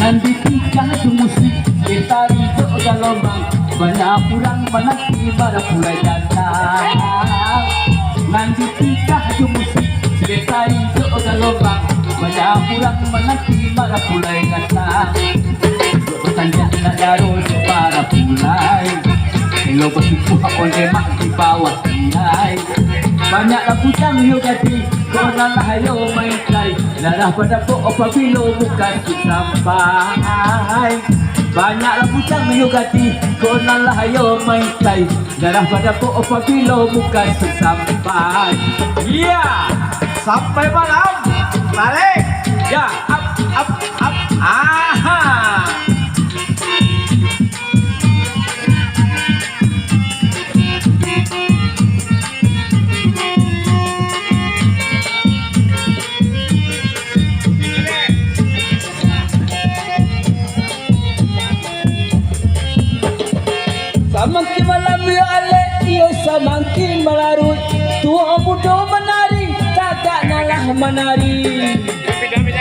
Nanti tikang musik kita itu galombang, banyak kurang menanti pada mulai datang. Nanti tikang musik kita itu galombang, banyak kurang menanti pada mulai datang. Bertanya nak darus para pulai, kalau bersipu aku demak di bawah nilai. Banyaklah putang yo gati, korang lah yo main play. Darah pada po apabila bukan sampai. Banyaklah putang yo gati, korang lah yo main play. Darah pada po apabila bukan sampai. Ya, sampai malam balik. Ya, up. Aha. Semakin malam yo ale, yo semakin melarut. Tua muda menari, takkan nalah menari.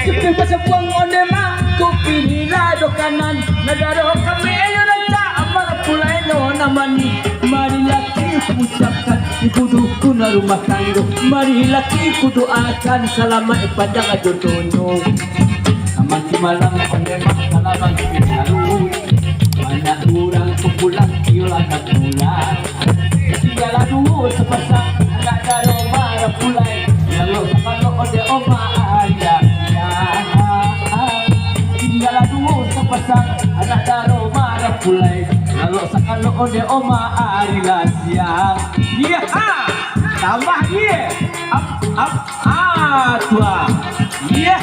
Cepat pasal buang onde mak, kopi nila do kanan. Nadaro kami ayo rancak, amal pulai no namani. Mari laki ucapkan, kudu kuna rumah tangga. Mari laki kudu akan selamat pada jodohnya. Semakin malam onde mak, selamat melarut. Banyak kurang pulang kiolah nak pulang. Tinggallah dulu sepasang anak daro marah pulai. Kalau kalau ode oma ada. Tinggallah dulu sepasang anak daro marah pulai. Kalau ode oma arilah siang. Iya, tambah iya. Up, tua. Iya.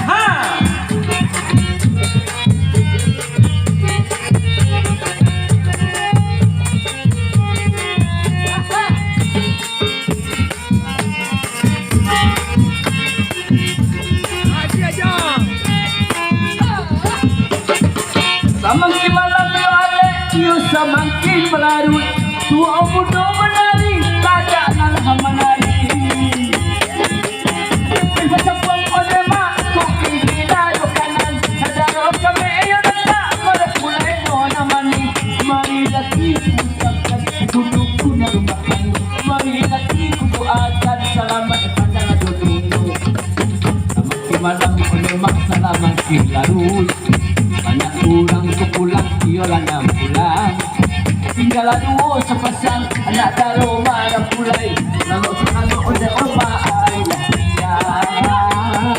Semakin malam yo ale, yo semakin melarut. Tua muda menari, tak nalah menari. Macam buang ode mak, kopi nila do kanan. Sadaro kami ayo datang, pada mulai no namani. Mari laki ucapkan, kudu kuna rumah tangga. Mari laki kudu akan selamat pada jodohnya. Semakin malam ode mak semakin larut. Banyak kurang pulang kiolah nak pulang. Tinggallah dua sepasang anak daro marah pulai. Lalu sekali ode oma ayah siang.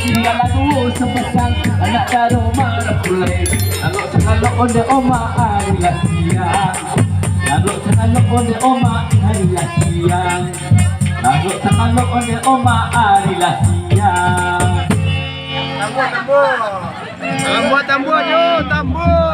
Tinggallah dua sepasang anak daro marah pulai. Lalu sekali ode oma ayah siang. Lalu sekali ode oma ayah siang. Lalu sekali ode oma ayah siang. Tambah, tambah, jo, tambah.